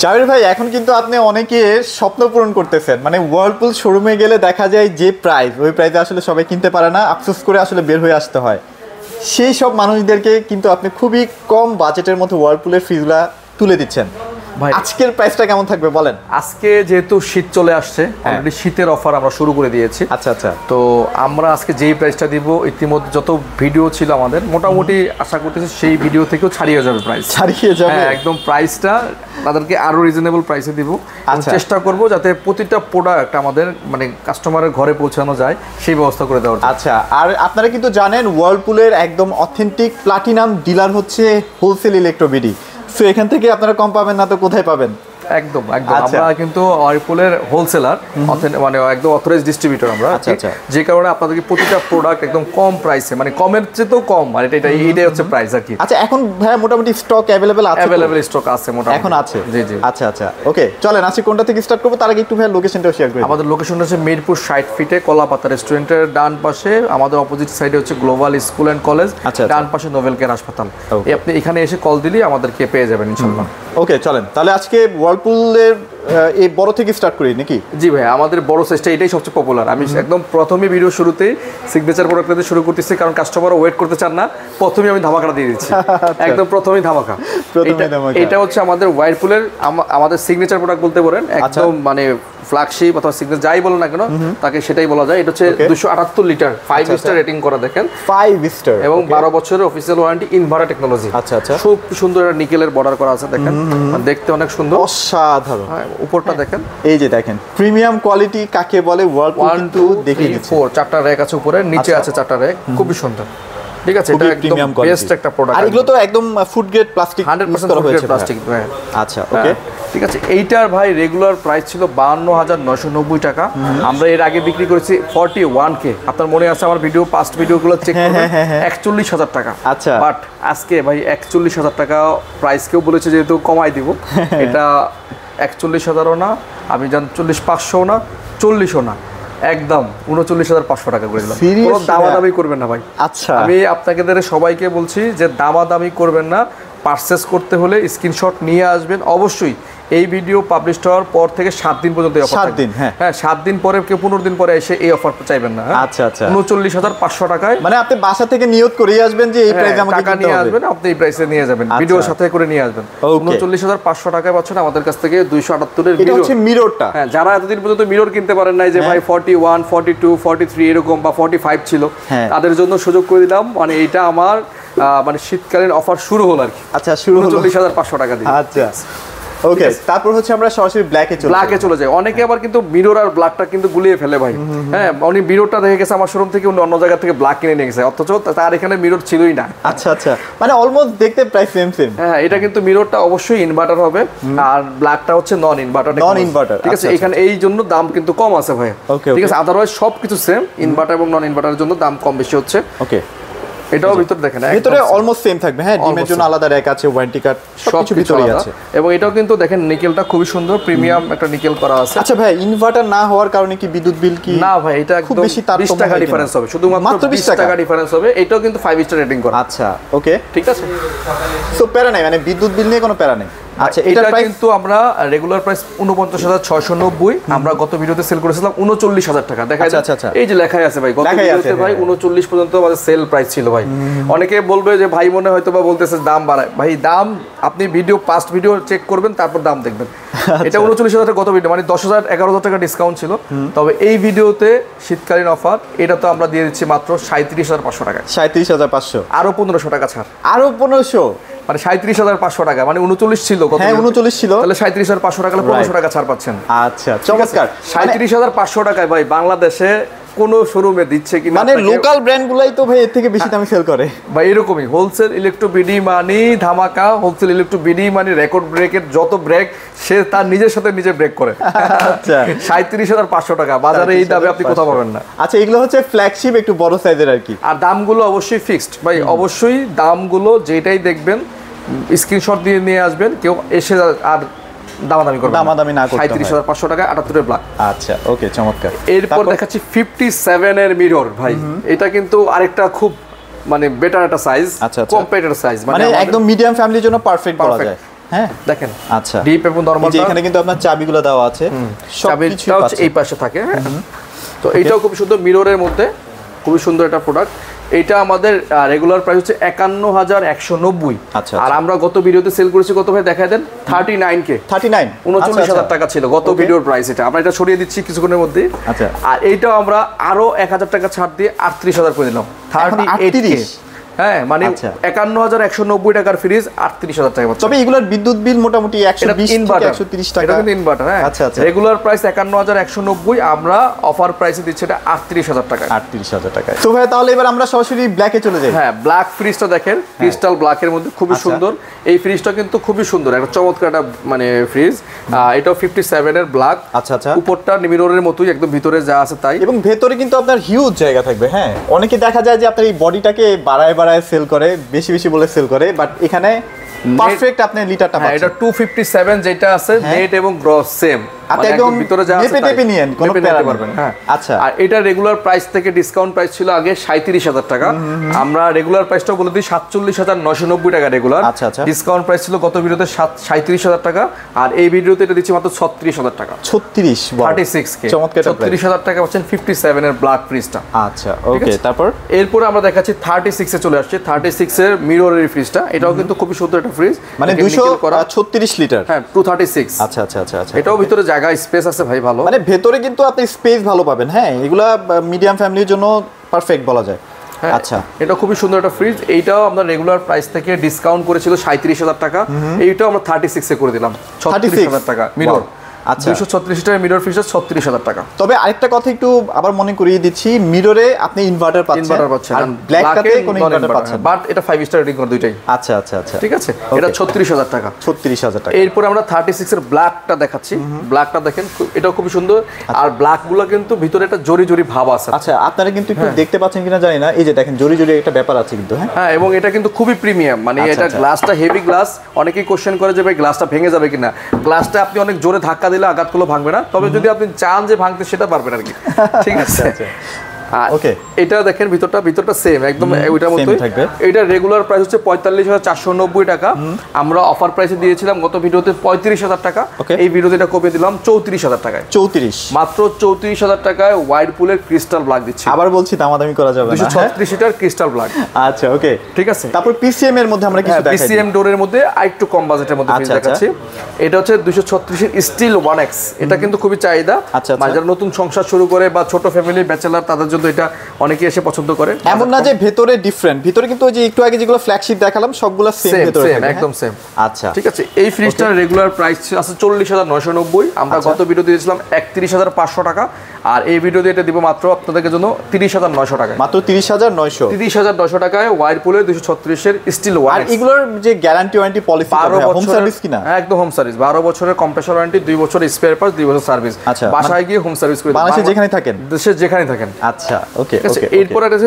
জাবির ভাই, এখন কিন্তু আপনি অনেকে স্বপ্ন পূরণ করতেছেন। মানে ওয়ার্লপুল শোরুমে গেলে দেখা যায় যে প্রাইস, ওই প্রাইসে আসলে সবাই কিনতে পারে না, আফসোস করে আসলে বের হয়ে আসতে হয়। সেই সব মানুষদেরকে কিন্তু আপনি খুবই কম বাজেটের মধ্যে ওয়ার্লপুলের ফ্রিজগুলো তুলে দিচ্ছেন। ভাই আজকের প্রাইসটা কেমন থাকবে বলেন? আজকে যেহেতু শীত চলে আসছে, অলরেডি শীতের অফার আমরা শুরু করে দিয়েছি। আচ্ছা আচ্ছা। তো আমরা আজকে যেই প্রাইসটা দিব, ইতিমধ্যে যত ভিডিও ছিল আমাদের, মোটামুটি আশা করতেছি সেই ভিডিও থেকেও ছাড়িয়ে যাবে প্রাইস। ছাড়িয়ে যাবে? হ্যাঁ, একদম প্রাইসটা তাদেরকে আরো রিজনেবল প্রাইসে দিব। চেষ্টা করব যাতে প্রতিটা প্রোডাক্ট আমাদের মানে কাস্টমারের ঘরে পৌঁছানো যায় সেই ব্যবস্থা করে দেওয়ার। আচ্ছা, আর আপনারা কিন্তু জানেন ওয়ার্লপুলের একদম অথেন্টিক প্লাটিনাম ডিলার হচ্ছে হোলসেল ইলেকট্রোবিডি। সো এখান থেকে আপনারা কম পাবেন না তো কোথায় পাবেন? একদম একদম। আমরা কিন্তু ওয়ার্লপুলের হোলসেলার, মানে একদম অথরাইজড ডিস্ট্রিবিউটর আমরা। যে কারণে আপনাদেরকে প্রতিটা প্রোডাক্ট একদম কম প্রাইসে, মানে কমের চেয়ে তো কম, আর এইটাই হচ্ছে প্রাইস আর কি। আচ্ছা, এখন ভাই মোটামুটি স্টক অ্যাভেলেবল আছে? অ্যাভেলেবল স্টক আছে মোটামুটি এখন আছে। জি জি। আচ্ছা আচ্ছা, ওকে, চলেন আজকে কোনটা থেকে স্টার্ট করব তার আগে একটু ভাই লোকেশনটাও শেয়ার করি। আমাদের লোকেশনটা হচ্ছে মিরপুর 60 ফিটে কলাপাতা রেস্টুরেন্টের ডান পাশে, আমাদের অপোজিট সাইডে হচ্ছে গ্লোবাল স্কুল অ্যান্ড কলেজ, ডান পাশে নোবেল কেয়ার হাসপাতাল। আপনি এখানে এসে কল দিলেই আমাদেরকে পেয়ে যাবেন ইনশাআল্লাহ। ওকে, চলেন তাহলে আজকে ওয়ার্লপুলের এই বড় থেকে স্টার্ট করি নাকি? জি ভাই, আমাদের বড় সাইজটা এটাই সবচেয়ে পপুলার। আমি একদম প্রথমে ভিডিও শুরুতেই সিগনেচার প্রোডাক্ট দিয়ে শুরু করতেছি, কারণ কাস্টমার ওয়েট করতে চান না। প্রথমেই আমি ধামাকাটা দিয়ে দিচ্ছি, একদম প্রথমেই ধামাকা। এটা হচ্ছে আমাদের ওয়ার্লপুলের আমাদের সিগনেচার প্রোডাক্ট বলতে পারেন, একদম মানে ফ্ল্যাগশিপ অথবা সিগনেচার যাই বলো না কেন তাকে সেটাই বলা যায়। এটা হচ্ছে 278 লিটার 5 স্টার রেটিং করা, দেখেন 5 স্টার এবং 12 বছরের অফিসিয়াল ওয়ারেন্টি ইনভার্টার টেকনোলজি। আচ্ছা আচ্ছা, খুব সুন্দর নিকেলের বর্ডার করা আছে, দেখেন দেখতে অনেক সুন্দর, অসাধারণ। উপরটা দেখেন, এই যে দেখেন প্রিমিয়াম কোয়ালিটি কাকে বলে ওয়ার্লপুল কিন্তু দেখিয়ে দিচ্ছে। 4টা র‍্যাক আছে উপরে, নিচে আছে 4টা র‍্যাক, খুবই সুন্দর। ঠিক আছে, এটা একদম বেস্ট একটা প্রোডাক্ট। আর এগুলো তো একদম food grade plastic, 100% food grade plastic. আচ্ছা, ওকে, ঠিক আছে। এইটার ভাই রেগুলার প্রাইস ছিল 52,990 টাকা। আমরা এর আগে বিক্রি করেছি 41K। আপনার মনে আছে আমার ভিডিও, পাস্ট ভিডিওগুলো চেক করবেন, 41,000 টাকা। আচ্ছা, বাট আজকে ভাই 41,000 টাকা প্রাইস, কেউ বলেছে যেহেতু কমাই দিব। এটা 41,000ও না, আমি জান 40,500ও না, 40ও না, একদম 39,500 টাকা করে দিলাম। কোনো দামাদামি করবেন না ভাই। আচ্ছা, আমি আপনাদের সবাইকে বলছি যে দামাদামি করবেন না। পারচেস করতে হলে স্ক্রিনশট নিয়ে আসবেন অবশ্যই। এই ভিডিও পাবলিশ হওয়ার পর থেকে 7 দিন পর্যন্ত এই অফার। 7 দিন? হ্যাঁ, 7 দিন পরে কেউ 15 দিন পরে এসে এই অফার চাইবেন না। আচ্ছা আচ্ছা, 39,500 টাকায়, মানে আপনি বাসা থেকে নিয়ত করেই আসবেন যে এই প্রাইসে আমাকে টাকা নিয়ে আসবেন, আপনি এই প্রাইসে নিয়ে যাবেন, ভিডিওর সাথে করে নিয়ে আসবেন। 39,500 টাকায় পাচ্ছেন আমাদের কাছ থেকে 278 এর এটা হচ্ছে মিররটা। হ্যাঁ, যারা এতদিন পর্যন্ত মিরর কিনতে পারেন নাই, যে ভাই 41, 42, 43 এরকম বা 45 ছিল, তাদের জন্য সুযোগ করে দিলাম। মানে এইটা আমার মানে শীতকালীন অফার শুরু হলো আর কি। আচ্ছা, শুরু হলো 39,500 টাকা দিয়ে। আচ্ছা, ওকে, তারপর হচ্ছে আমরা সরাসরি ব্ল্যাকে চলে যাই। অনেকে আবার কিন্তু মিরর আর ব্ল্যাকটা কিন্তু গুলিয়ে ফেলে ভাই। হ্যাঁ, উনি মিররটা দেখে গেছে আমার শোরুম থেকে, অন্য জায়গা থেকে ব্ল্যাক কিনে নিয়ে গেছে, অথচ তার এখানে মিরর ছিলই না। আচ্ছা আচ্ছা, মানে অলমোস্ট দেখতে প্রায় সেম। হ্যাঁ, এটা কিন্তু মিররটা অবশ্যই ইনভার্টার হবে, আর ব্ল্যাকটা হচ্ছে নন ইনভার্টার। ঠিক আছে, এখানে এই জন্য দাম কিন্তু কম আছে ভাই। ঠিক আছে, আদারওয়াইজ সবকিছু সেম, ইনভার্টার এবং নন ইনভার্টারের জন্য দাম কম বেশি হচ্ছে। ওকে, এটাও ভিতরে দেখেন, ভিতরে অলমোস্ট সেম থাকবে। হ্যাঁ, ডিমের জন্য আলাদা র‍্যাক আছে, ওয়ারেন্টি কার্ড সবকিছু ভিতরেই আছে। এবং এটাও কিন্তু দেখেন নিকেলটা খুবই সুন্দর, প্রিমিয়াম একটা নিকেল করা আছে। আচ্ছা ভাই, ইনভার্টার না হওয়ার কারণে কি বিদ্যুৎ বিল কি? না ভাই, এটা একদম 20 টাকা ডিফারেন্স হবে, শুধুমাত্র 20 টাকা ডিফারেন্স হবে। এটাও কিন্তু 5 স্টার রেটিং করা। আচ্ছা, ওকে, ঠিক আছে। সো প্যারা নাই, মানে বিদ্যুৎ বিল নিয়ে কোনো প্যারা নাই। আচ্ছা, এটা কিন্তু আমরা রেগুলার প্রাইস 49,690, আমরা গত ভিডিওতে সেল করেছিলাম 39,000 টাকা। দেখা যাচ্ছে এই যে লেখাই আছে ভাই, গত ভিডিওতে ভাই 39 পর্যন্ত আমাদের সেল প্রাইস ছিল ভাই। অনেকে বলবে যে ভাই মনে হয়তো বা বলতেছে দাম বাড়ায়, ভাই দাম আপনি ভিডিও পাস্ট ভিডিও চেক করবেন, তারপর দাম দেখবেন। এটা 39,000 টাকা গত ভিডিও, মানে 10,000 11,000 টাকা ডিসকাউন্ট ছিল। তবে এই ভিডিওতে শীতকালীন অফার, এটা তো আমরা দিয়ে দিচ্ছি মাত্র 37,500 টাকা। 37,500, আরো 1,500 টাকা ছাড়, আরো 1,500, মানে 37,500 টাকা, মানে 39 ছিল। হ্যাঁ, 39 ছিল, তাহলে 37,500 টাকা, 1,500 টাকা ছাড় পাচ্ছেন। আচ্ছা, চমৎকার। 37,500 টাকায় ভাই বাংলাদেশে কোন শোরুমে দিচ্ছে কিনা? মানে লোকাল ব্র্যান্ডগুলাই তো ভাই এর থেকে বেশি দামে সেল করে ভাই। এরকমই হোলসেল ইলেকট্রোবিডি মানি ধামাকা, হোলসেল ইলেকট্রোবিডি মানি রেকর্ড ব্রেকের যত ব্রেক সে তার নিজের সাথে নিজে ব্রেক করে। আচ্ছা, 37,500 টাকা, বাজারে এই দামে আপনি কোথাও পাবেন না। আচ্ছা, এগুলো হচ্ছে ফ্ল্যাগশিপ, একটু বড় সাইজের আর কি। আর দামগুলো অবশ্যই ফিক্সড ভাই, অবশ্যই দামগুলো যেটাই দেখবেন স্ক্রিনশট দিয়ে নিয়ে আসবেন, কেউ এসে আর দামাদামি করবে, দামাদামি না করতে। 37,500 টাকা 78 এর ব্ল্যাক। আচ্ছা, ওকে, চমৎকার। এরপর দেখাচ্ছি 57 এর মিরর ভাই। এটা কিন্তু আরেকটা খুব মানে বেটার একটা সাইজ, কম্প্যাক্ট সাইজ, মানে একদম মিডিয়াম ফ্যামিলির জন্য পারফেক্ট বলা যায়। হ্যাঁ দেখেন আচ্ছা ডিপ এবং নরমাল। এখানে কিন্তু আপনার চাবিগুলো দেওয়া আছে, চাবিটা হচ্ছে এই পাশে থাকে। হ্যাঁ, তো এটাও খুব সুন্দর মিররের মধ্যে, খুবই সুন্দর একটা প্রোডাক্ট। এটা আমাদের রেগুলার প্রাইস হচ্ছে 51,190। আচ্ছা, আর আমরা গত ভিডিওতে সেল করেছি কত ভাই দেখায় দেন, 39K। 39 টাকা ছিল গত ভিডিওর প্রাইস। এটা আমরা এটা সরিয়ে দিচ্ছি কিছুক্ষণের মধ্যে। আচ্ছা, আর এইটাও আমরা আরো 1000 টাকা ছাড় দিয়ে 38,000 করে দিলাম, 38K। হ্যাঁ, মানে 51,190 টাকার ফ্রিজ 38,000 টাকা পাচ্ছেন। তবে এগুলোর বিদ্যুৎ বিল মোটামুটি 120 থেকে 130 টাকা। এটা কিন্তু ইনভার্টার। হ্যাঁ, আচ্ছা আচ্ছা। রেগুলার প্রাইস 51,190, আমরা অফার প্রাইসে দিচ্ছি এটা 38,000 টাকা। 38,000 টাকা। তো ভাই তাহলে এবার আমরা সরাসরি ব্ল্যাকে চলে যাই। হ্যাঁ, ব্ল্যাক ফ্রিজটা দেখেন, ক্রিস্টাল ব্ল্যাকের মধ্যে খুবই সুন্দর। এই ফ্রিজটা কিন্তু খুবই সুন্দর, একটা চমৎকার একটা মানে ফ্রিজ। এটাও 57 এর ব্ল্যাক। আচ্ছা আচ্ছা। উপরটা মিররের মতোই একদম ভিতরে যা আছে তাই, এবং ভেতরে কিন্তু আপনার হিউজ জায়গা থাকবে। হ্যাঁ, অনেকে দেখা যায় যে আপনার এই বডিটাকে বাড়ায় বাড়ায় সেল করে, বেশি বেশি বলে সেল করে, বাট এখানে পারফেক্ট আপনি লিটারটা পাচ্ছেন। এটা 257 যেটা আছে নেট এবং গ্রস সেম, আপনি একদম ভিতরে যা আছে তাই নিয়ে কোনো প্যারা পারবেন। হ্যাঁ, আচ্ছা। আর এটা রেগুলার প্রাইস থেকে ডিসকাউন্ট প্রাইস ছিল আগে 37,000 টাকা, আমরা রেগুলার প্রাইসটা বলে দিই 47,990 টাকা রেগুলার। আচ্ছা আচ্ছা। ডিসকাউন্ট প্রাইস ছিল গত ভিডিওতে 37,000 টাকা, আর এই ভিডিওতে এটা দিচ্ছি মাত্র 36,000 টাকা। 36K, 36,000 টাকা পাচ্ছেন 57 এর ব্ল্যাক ফ্রিজটা। আচ্ছা, ওকে। তারপর এরপরে আমরা দেখাচ্ছি 36 এ চলে আসছে, 36 এর মিররের ফ্রিজটা। এটাও কিন্তু খুবই সুন্দর একটা ফ্রিজ, মানে 236 লিটার। হ্যাঁ, 236। আচ্ছা আচ্ছা আচ্ছা আচ্ছা। এটাও ভিতরে জায়গা স্পেস আছে ভাই ভালো, মানে ভেতরে কিন্তু আপনি স্পেস ভালো পাবেন। হ্যাঁ, এগুলা মিডিয়াম ফ্যামিলির জন্য পারফেক্ট বলা যায়। আচ্ছা, এটা খুবই সুন্দর একটা ফ্রিজ। এইটাও আমরা রেগুলার প্রাইস থেকে ডিসকাউন্ট করেছিল 37,000 টাকা, এইটাও আমরা 36 এ করে দিলাম 36,000 টাকা মিরর। আচ্ছা, 236 লিটারের মিরর ফ্রিজটা 36,000 টাকা। তবে আরেকটা কথা একটু আবার মনে করিয়ে দিচ্ছি, মিররে আপনি ইনভার্টার পাচ্ছেন, আর ব্ল্যাকটাতে কোনো ইনভার্টার পাচ্ছেন, বাট এটা 5 স্টার রেটিং করে দুইটাই। আচ্ছা আচ্ছা আচ্ছা, ঠিক আছে। এটা 36,000 টাকা। 36,000 টাকা। এরপর আমরা 36 এর ব্ল্যাকটা দেখাচ্ছি। ব্ল্যাকটা দেখেন, এটাও খুবই সুন্দর। আর ব্ল্যাকগুলো কিন্তু ভিতরে একটা জরি জরি ভাব আছে। আচ্ছা, আপনারা কিন্তু একটু দেখতে পাচ্ছেন কিনা জানি না, এই যে দেখেন জরি জরি একটা ব্যাপার আছে কিন্তু। হ্যাঁ, এবং এটা কিন্তু খুবই প্রিমিয়াম, মানে এটা গ্লাসটা হেভি গ্লাস। অনেকেই কোশ্চেন করে যে ভাই গ্লাসটা ভেঙে যাবে কিনা। গ্লাসটা আপনি অনেক জোরে ধাক্কা দিলে আঘাত করলে ভাঙবে না, তবে যদি আপনি চান যে ভাঙতে সেটা পারবেন আর কি। ঠিক আছে। ওকে, এটা দেখেন ভিতরটা সেম একদম ওইটার মতোই থাকবে। এটা রেগুলার প্রাইস হচ্ছে 45,490 টাকা, আমরা অফার প্রাইসে দিয়েছিলাম গত ভিডিওতে 35,000 টাকা। এই ভিডিওতে এটা কমিয়ে দিলাম 34,000 টাকায়। 34, মাত্র 34,000 টাকায় ওয়াইরপুলের ক্রিস্টাল ব্ল্যাক দিচ্ছি। আবার বলছি দামাদামি করা যাবে না, 236 লিটার ক্রিস্টাল ব্ল্যাক। আচ্ছা, ওকে, ঠিক আছে। তারপর পিসিএম এর মধ্যে আমরা কিছু দেখাই। পিসিএম ডোরের মধ্যে আরেকটু কম বাজেটের মধ্যে দেখাচ্ছি। এটা হচ্ছে 236 এর স্টিল 1X। এটা কিন্তু খুবই চাহিদা, যারা নতুন সংসার শুরু করে বা ছোট ফ্যামিলি ব্যাচেলার তাদের জন্য এটা অনেকে এসে পছন্দ করে। এমন না যে ভেতরে ডিফারেন্ট, ভিতরে কিন্তু ওই যে একটু আগে যেগুলো ফ্ল্যাগশিপ দেখালাম সবগুলো সেম ভেতরে থাকবে, একদম সেম। আচ্ছা, ঠিক আছে। এই ফ্রিজটার রেগুলার প্রাইস আছে 40,990, আমরা গত ভিডিও দিয়েছিলাম 31,500 টাকা, আর এই ভিডিওতে এটা দিব মাত্র আপনাদের জন্য 30,900 টাকা। মাত্র 30,900 টাকায় ওয়াইরপুলের 236 এর স্টিল 1X। আর এগুলোর যে guarantee warranty policy, home service কিনা? একদম হোম সার্ভিস, 12 বছরের কম্প্রেসর ওয়ারেন্টি, 2 বছর স্পেয়ার পার্টস, 2 বছর সার্ভিস। বাসায় গিয়ে হোম সার্ভিস করে বাংলাদেশে যেখানে থাকেন, দেশে যেখানে থাকেন। আচ্ছা, ওকে। এরপর এটা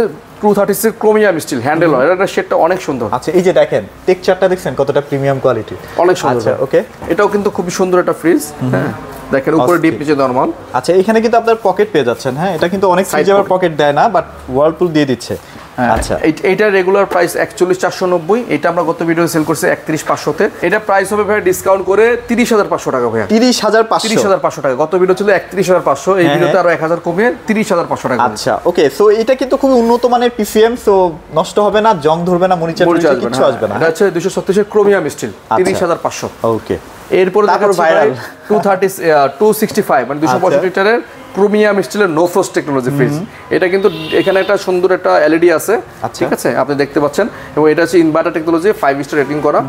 236 ক্রোমিয়াম স্টিল হ্যান্ডেল, এটা শেডটা অনেক সুন্দর। আচ্ছা, এই যে দেখেন টেক্সচারটা দেখছেন কতটা প্রিমিয়াম কোয়ালিটি, অনেক সুন্দর। আচ্ছা, ওকে। এটাও কিন্তু খুব সুন্দর একটা ফ্রিজ। হ্যাঁ, দেখেন উপরে ডিপ নিচে নরমাল। আচ্ছা, এখানে কিন্তু আপনার পকেট পেয়ে যাচ্ছেন। হ্যাঁ, এটা কিন্তু অনেক ফ্রিজে আবার পকেট দেয় না, বাট ওয়ার্লপুল দিয়ে দিচ্ছে। আচ্ছা, এইটা রেগুলার প্রাইস 41,490, এটা আমরা গত ভিডিও সেল করছি 31,500 তে। এটা প্রাইস হবে ভাই ডিসকাউন্ট করে 30,500 টাকা ভাই। 30,500 টাকা। গত ভিডিও ছিল 31,500, এই ভিডিওতে আরো 1000 কমিয়ে 30,500 টাকা। আচ্ছা, ওকে। সো এটা কিন্তু খুবই উন্নত মানের পিসিএম, সো নষ্ট হবে না, জং ধরবে না, মরিচা কিছু আসবে না। এটা হচ্ছে 236 এর ক্রোমিয়াম স্টিল, 30,500। ওকে। এরপরে দেখাচ্ছি ভাইরাল 265 মানে 265 লিটারের ক্রোমিয়াম স্টিলের নো ফ্রস্ট টেকনোলজি ফ্রিজ। এটা কিন্তু এখানে একটা সুন্দর একটা এলইডি আছে, ঠিক আছে, আপনি দেখতে পাচ্ছেন, এবং এটা হচ্ছে ইনভার্টার টেকনোলজি, 5 স্টার রেটিং করা।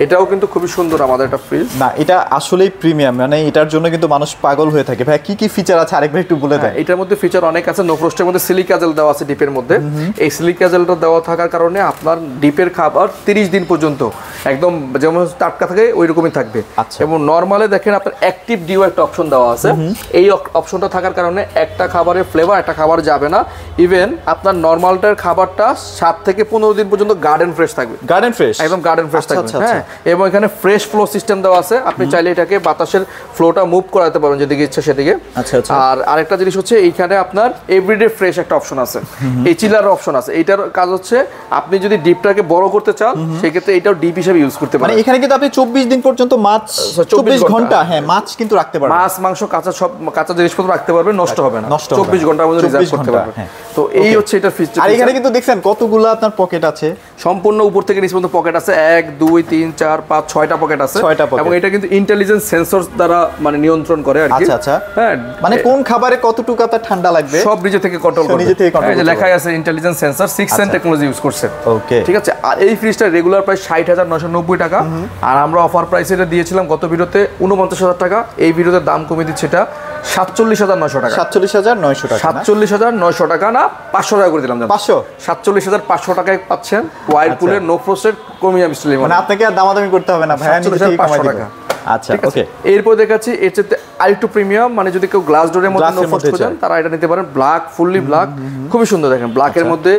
এটাও কিন্তু খুবই সুন্দর আমাদের একটা ফ্রিজ। না, এটা আসলেই প্রিমিয়াম, মানে এটার জন্য কিন্তু মানুষ পাগল হয়ে থাকে। ভাই কি কি ফিচার আছে আরেকবার একটু বলে দেন। এটার মধ্যে ফিচার অনেক আছে। নো ফ্রস্টের মধ্যে সিলিকা জেল দেওয়া আছে ডিপের মধ্যে। এই সিলিকা জেলটা দেওয়া থাকার কারণে আপনার ডিপের খাবার 30 দিন পর্যন্ত একদম যেমন টাটকা থাকে ওই রকমই থাকবে। এবং নরমালে দেখেন আপনার অ্যাক্টিভ ডিও একটা অপশন দেওয়া আছে। এই অপশনটা থাকার কারণে একটা খাবারের ফ্লেভার একটা খাবার যাবে না। ইভেন আপনার নর্মালটার খাবারটা 7 থেকে 15 দিন পর্যন্ত গার্ডেন ফ্রেশ থাকবে। গার্ডেন ফ্রেশ, একদম গার্ডেন ফ্রেশ থাকবে। হ্যাঁ, এবং এখানে ফ্রেশ ফ্লো সিস্টেম দেওয়া আছে, আপনি চাইলে এটাকে বাতাসের ফ্লোটা মুভ করাতে পারবেন যেদিকে ইচ্ছা সেদিকে। আর আরেকটা জিনিস হচ্ছে এইখানে আপনার এভরিডে ফ্রেশ একটা অপশন আছে, এই চিলার অপশন আছে। এইটার কাজ হচ্ছে আপনি যদি ডিপটাকে বড় করতে চান সেক্ষেত্রে এটাও ডিপ হিসেবে ইউজ করতে পারেন। মানে এখানে কিন্তু আপনি 24 দিন পর্যন্ত মাছ, 24 ঘন্টা হ্যাঁ মাছ কিন্তু রাখতে পারবেন, মাছ মাংস কাঁচা সব কাঁচা জিনিসপত্র রাখতে পারবেন, নষ্ট হবে না, 24 ঘন্টার মধ্যে রিজার্ভ করতে পারবেন। তো এই হচ্ছে এটা ফিচার। আর এখানে কিন্তু দেখছেন কতগুলো আপনার পকেট আছে, সম্পূর্ণ উপর থেকে নিচ পর্যন্ত পকেট আছে, 1 2 3 4 5 6টা পকেট আছে, এবং এটা কিন্তু ইন্টেলিজেন্স সেন্সর দ্বারা মানে নিয়ন্ত্রণ করে আর কি। আচ্ছা হ্যাঁ, মানে কোন খাবারে কতটুকু আপনার ঠান্ডা লাগবে সব নিজে থেকে কন্ট্রোল করে, নিজে থেকে কন্ট্রোল। এই যে লেখাই আছে intelligence sensor 6 sense technology use করছে। ওকে, ঠিক আছে। আর এই ফ্রিজটা রেগুলার প্রাইস 60,990 টাকা, আর আমরা অফার প্রাইসে এটা দিয়েছিলাম গত ভিডিওতে 49,000 টাকা। এই ভিডিওতে দাম কমিয়ে দিচ্ছে এটা 47,900 টাকা। 47,900 টাকা, 47,900 টাকা না 500 টাকা করে দিলাম। 500, 47,500 টাকায় পাচ্ছেন ওয়াইরপুলের নো ফ্রস্টেড ক্রোমিয়াম স্টিল। মানে আপনাকে আর দামাদামি করতে হবে না ভাই, 47,500 টাকা। আচ্ছা, ওকে। এরপর দেখাচ্ছি এর চেয়ে আরেকটু প্রিমিয়াম, মানে যদি কেউ গ্লাস ডোরের মধ্যে নো ফ্রস্ট খোঁজেন তারা এটা নিতে পারেন। ব্ল্যাক, ফুললি ব্ল্যাক, খুবই সুন্দর। দেখেন ব্ল্যাকের মধ্যে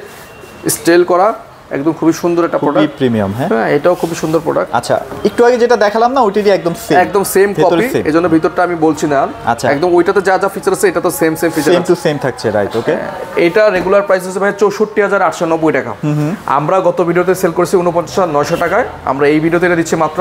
স্টেল করা, একদম খুবই সুন্দর একটা প্রোডাক্ট, প্রিমিয়াম। হ্যাঁ, এটাও খুবই সুন্দর প্রোডাক্ট। আচ্ছা, একটু আগে যেটা দেখালাম না ওইটারই একদম সেম কপি, এজন্য ভিতরটা আমি বলছি না। আচ্ছা, একদম ওইটাতে যা যা ফিচার আছে এটা তো same feature, same to same থাকছে, রাইট? ওকে। এটা রেগুলার প্রাইস আছে ভাই 64,890 টাকা। আমরা গত ভিডিওতে সেল করেছি 49,900 টাকায়, আমরা এই ভিডিওতে এটা দিচ্ছি মাত্র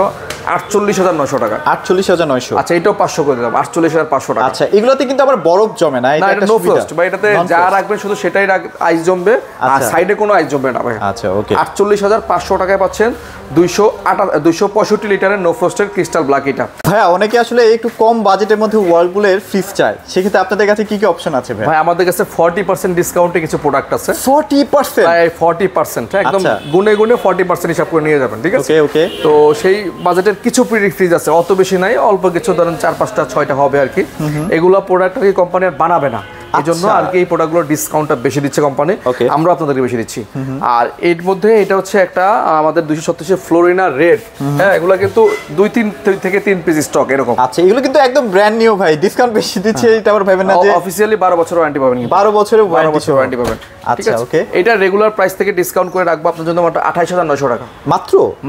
48,900 টাকা। 48,900। আচ্ছা, এটাও 500 করে দিলাম, 48,500 টাকা। আচ্ছা, এগুলোতে কিন্তু আবার বরফ জমে না, এটা নো ফ্রস্ট ভাই, এটাতে যা রাখবেন শুধু সেটাই আইস জমবে, আর সাইডে কোনো আইস জমবে না ভাই। আচ্ছা, ওকে। 48,500 টাকায় পাচ্ছেন 265 লিটারের নো ফ্রস্টের ক্রিস্টাল ব্ল্যাক। এটা ভাইয়া অনেকে আসলে একটু কম বাজেটের মধ্যে ওয়ার্লপুলের ফ্রিজ চায়, সেক্ষেত্রে আপনাদের কাছে কি কি অপশন আছে ভাই? ভাই আমাদের কাছে 40% ডিসকাউন্টে কিছু প্রোডাক্ট আছে। 40%? প্রায় 40%, একদম গুনে 40% হিসাব করে নিয়ে যাবেন, ঠিক আছে? ওকে, ওকে। তো সেই বাজেটের কিছু ফ্রিজ আছে, অত বেশি নাই, অল্প কিছু, ধরেন 4-5টা 6টা হবে আর কি। এগুলো প্রোডাক্ট কি কোম্পানি আর বানাবে না, এই জন্য আর কি এই প্রোডাক্টগুলোর ডিসকাউন্টটা বেশি দিচ্ছে কোম্পানি, আমরা আপনাদেরকে বেশি দিচ্ছি। আর এর মধ্যে এটা হচ্ছে একটা আমাদের 236 ফ্লোরিনা রেড। হ্যাঁ, এগুলো কিন্তু 2-3 থেকে 3 পিস স্টক এরকম। আচ্ছা, এগুলো কিন্তু একদম ব্র্যান্ড নিউ ভাই, ডিসকাউন্ট বেশি দিচ্ছে, এটা আবার ভাবেন না যে অফিশিয়ালি 12 বছর ওয়ারেন্টি পাবেন। 12 বছরের ওয়ারেন্টি পাবেন। আচ্ছা, ওকে। এটা রেগুলার প্রাইস থেকে ডিসকাউন্ট করে রাখবো আপনার জন্য মাত্র 28,900 টাকা।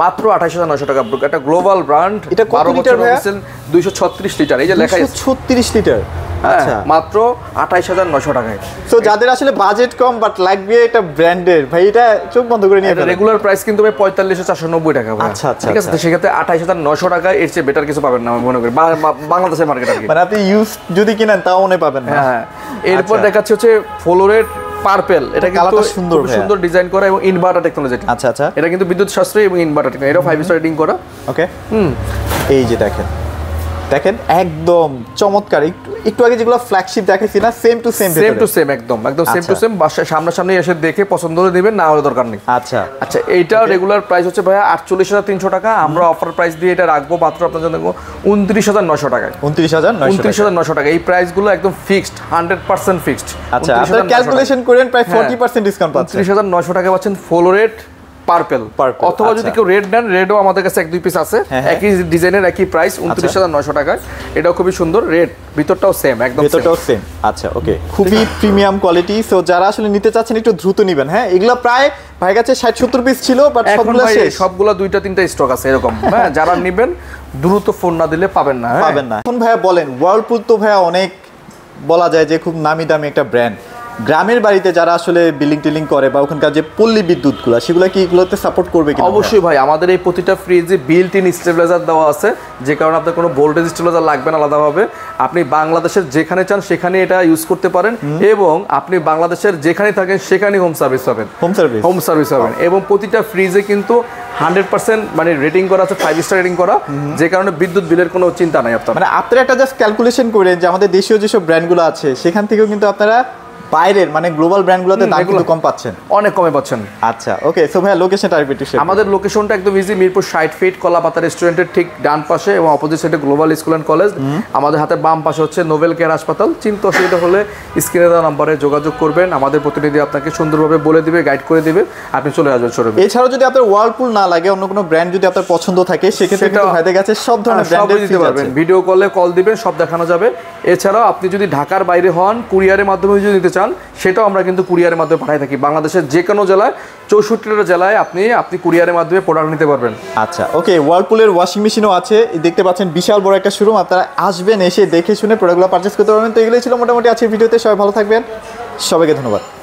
মাত্র 28,900 টাকা। এটা গ্লোবাল ব্র্যান্ড, এটা কত লিটার ভাই? 236 লিটার। এই যে লেখা আছে 236 লিটার। আচ্ছা, মাত্র 28,900 টাকায়। সো যাদের আসলে বাজেট কম বাট লাগবে এটা ব্র্যান্ডের, ভাই এটা চোখ বন্ধ করে নিয়ে যাবেন। রেগুলার প্রাইস কিন্তু ভাই 45,490 টাকা। আচ্ছা, আচ্ছা, ঠিক আছে। তো সেক্ষেত্রে 28,900 টাকায় এর চেয়ে বেটার কিছু পাবেন না আমি মনে করি বাংলাদেশের মার্কেট আর কি। মানে আপনি ইউজ যদি কিনেন তাও মনে পাবেন না। হ্যাঁ, এরপর দেখাচ্ছে হচ্ছে ফ্লোরেট পার্পল। এটা কিন্তু সুন্দর ডিজাইন করা এবং ইনভার্টার টেকনোলজি। আচ্ছা, আচ্ছা। এটা কিন্তু বিদ্যুৎ সাশ্রয়ী এবং ইনভার্টার টেকনোলজি, এটা 5 স্টার রেটিং করা। ওকে। এই যে দেখেন একদম চমৎকার। একটু আগে যেগুলো ফ্ল্যাগশিপ দেখাইছি না, সেম টু সেম একদম সেম টু সেম। বাসায় সামনাসামনি এসে দেখে পছন্দ হলে দিবেন, না হলে দরকার নেই। আচ্ছা, আচ্ছা। এইটা রেগুলার প্রাইস হচ্ছে ভাইয়া 48,300 টাকা। আমরা অফার প্রাইস দিয়ে এটা রাখবো মাত্র আপনার জন্য 29,900 টাকায়। 29,900 টাকা। এই প্রাইসগুলো একদম ফিক্সড, 100% ফিক্সড। আচ্ছা, আপনারা ক্যালকুলেশন করেন প্রায় 40% ডিসকাউন্ট পাচ্ছেন। 29,900 টাকা পাচ্ছেন ফ্লোরেট পার্পল। অথবা যদি কেউ রেড নেন, রেডও আমাদের কাছে 1-2 পিস আছে, একই ডিজাইনের একই প্রাইস 29,900 টাকায়। এটাও খুবই সুন্দর, রেড, ভিতরটাও সেম, একদম ভিতরটাও সেম। আচ্ছা, ওকে, খুবই প্রিমিয়াম কোয়ালিটি। সো যারা আসলে নিতে চাচ্ছেন একটু দ্রুত নেবেন। হ্যাঁ, এগুলো প্রায় ভাই কাছে 60-70 পিস ছিল, বাট সবগুলো শেষ, সবগুলো 2-3টা স্টক আছে এরকম। হ্যাঁ, যারা নেবেন দ্রুত ফোন না দিলে পাবেন না। এখন ভাইয়া বলেন, ওয়ার্লপুল তো ভাইয়া অনেক বলা যায় যে খুব নামি দামি একটা ব্র্যান্ড। গ্রামের বাড়িতে যারা আসলে বিল্ডিং টিলিং করে বা ওখানকার যে পল্লী বিদ্যুৎগুলো, সেগুলো কি এগুলোতে সাপোর্ট করবে কি? অবশ্যই ভাই, আমাদের এই প্রতিটা ফ্রিজে বিল্ট ইন স্টেবিলাইজার দেওয়া আছে, যে কারণে আপনার কোনো ভোল্টেজ স্টেবিলাইজার লাগবে না আলাদাভাবে। আপনি বাংলাদেশের যেখানে চান সেখানে এটা ইউজ করতে পারেন, এবং আপনি বাংলাদেশের যেখানে থাকেন সেখানেই হোম সার্ভিস পাবেন। এবং প্রতিটা ফ্রিজে কিন্তু 100% মানে রেটিং করা আছে, 5 স্টার রেটিং করা, যে কারণে বিদ্যুৎ বিলের কোনো চিন্তা নাই আপনার। মানে আপনারা একটা জাস্ট ক্যালকুলেশন করেন যে আমাদের দেশীয় যেসব ব্র্যান্ডগুলো আছে সেখান থেকেও কিন্তু আপনারা বাইরের মানে গ্লোবাল ব্র্যান্ডগুলোতে দাম কিন্তু কম পাচ্ছেন, অনেক কমে পাচ্ছেন। আচ্ছা ওকে, সো ভাই লোকেশনটা আরেকটু শেয়ার। আমাদের লোকেশনটা একদম ইজি, মিরপুর 60 ফিট কলাপাতা রেস্টুরেন্টের ঠিক ডান পাশে এবং অপোজিট সাইডে গ্লোবাল স্কুল অ্যান্ড কলেজ। আমাদের হাতে বাম পাশে হচ্ছে নোবেল কেয়ার হাসপাতাল। চিন্তা অসুবিধা হলে স্ক্রিনে দেওয়া নাম্বারে যোগাযোগ করবেন, আমাদের প্রতিনিধি আপনাকে সুন্দরভাবে বলে দিবে, গাইড করে দিবে, আপনি চলে আসবেন শোরুমে। এছাড়াও যদি আপনার ওয়ার্লপুল না লাগে, অন্য কোনো ব্র্যান্ড যদি আপনার পছন্দ থাকে, সেক্ষেত্রে কিন্তু ভাইদের কাছে সব ধরনের ব্র্যান্ডের দিতে পারবেন, ভিডিও কলে কল দিবেন, সব দেখানো যাবে। এছাড়াও আপনি যদি ঢাকার বাইরে হন, কুরিয়ারের মাধ্যমে যদি নিতে চান, সেটাও আমরা কিন্তু কুরিয়ারের মাধ্যমে পাঠাই থাকি। বাংলাদেশের যে কোনো জেলায়, 64টা জেলায় আপনি কুরিয়ারের মাধ্যমে প্রোডাক্ট নিতে পারবেন। আচ্ছা ওকে, ওয়ার্লপুলের ওয়াশিং মেশিনও আছে, দেখতে পাচ্ছেন বিশাল বড় একটা শোরুম। আপনারা আসবেন, এসে দেখে শুনে প্রোডাক্টগুলো পারচেস করতে পারবেন। তো এগুলোই ছিল মোটামুটি আজকের ভিডিওতে। সবাই ভালো থাকবেন, সবাইকে ধন্যবাদ।